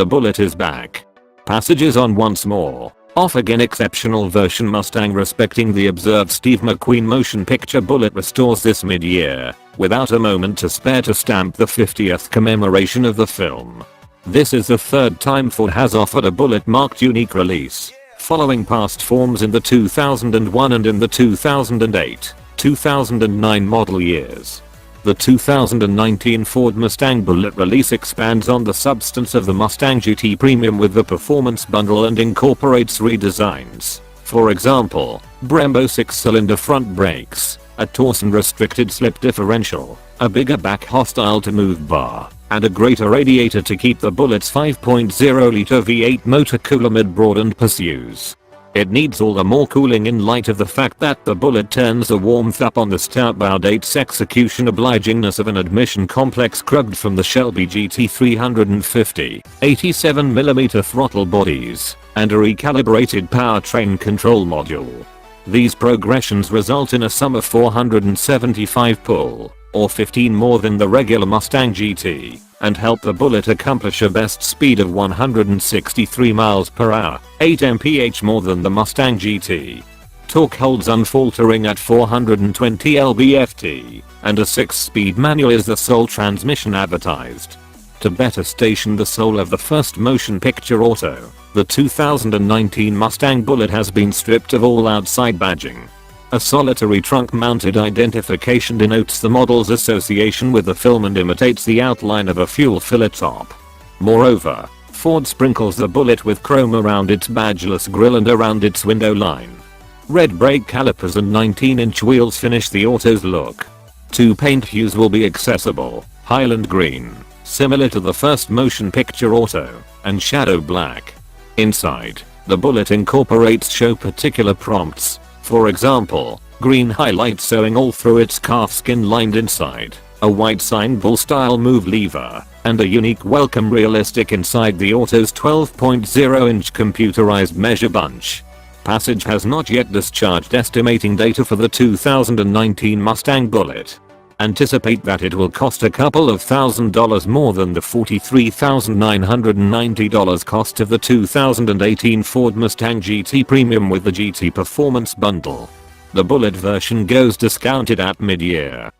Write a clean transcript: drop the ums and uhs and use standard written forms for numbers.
The Bullitt is back. Passages on once more. Off again. Exceptional version Mustang respecting the observed Steve McQueen motion picture. Bullitt restores this mid-year, without a moment to spare, to stamp the 50th commemoration of the film. This is the third time Ford has offered a Bullitt-marked unique release, following past forms in the 2001 and in the 2008, 2009 model years. The 2019 Ford Mustang Bullitt release expands on the substance of the Mustang GT Premium with the performance bundle and incorporates redesigns. For example, Brembo 6-cylinder front brakes, a torsion-restricted slip differential, a bigger back hostile to move bar, and a greater radiator to keep the Bullitt's 5.0-liter V8 motor cooler mid-broadened pursues. It needs all the more cooling in light of the fact that the Bullitt turns the warmth up on the stout Bowdate's execution obligingness of an admission complex crubbed from the Shelby GT 350, 87mm throttle bodies, and a recalibrated powertrain control module. These progressions result in a sum of 475 pull, or 15 more than the regular Mustang GT, and help the Bullitt accomplish a best speed of 163 miles per hour, 8 mph more than the Mustang GT. Torque holds unfaltering at 420 lb-ft, and a 6-speed manual is the sole transmission advertised. To better station the soul of the first motion picture auto, the 2019 Mustang Bullitt has been stripped of all outside badging. A solitary trunk-mounted identification denotes the model's association with the film and imitates the outline of a fuel filler top. Moreover, Ford sprinkles the Bullitt with chrome around its badgeless grille and around its window line. Red brake calipers and 19-inch wheels finish the auto's look. 2 paint hues will be accessible: Highland Green, similar to the first motion picture auto, and Shadow Black. Inside, the Bullitt incorporates show particular prompts. For example, green highlights showing all through its calfskin lined inside, a white sign bull style move lever, and a unique welcome realistic inside the auto's 12.0-inch computerized measure bunch. Passage has not yet discharged estimating data for the 2019 Mustang Bullitt. Anticipate that it will cost a couple of $1,000s more than the $43,990 cost of the 2018 Ford Mustang GT Premium with the GT Performance Bundle. The Bullitt version goes discounted at mid-year.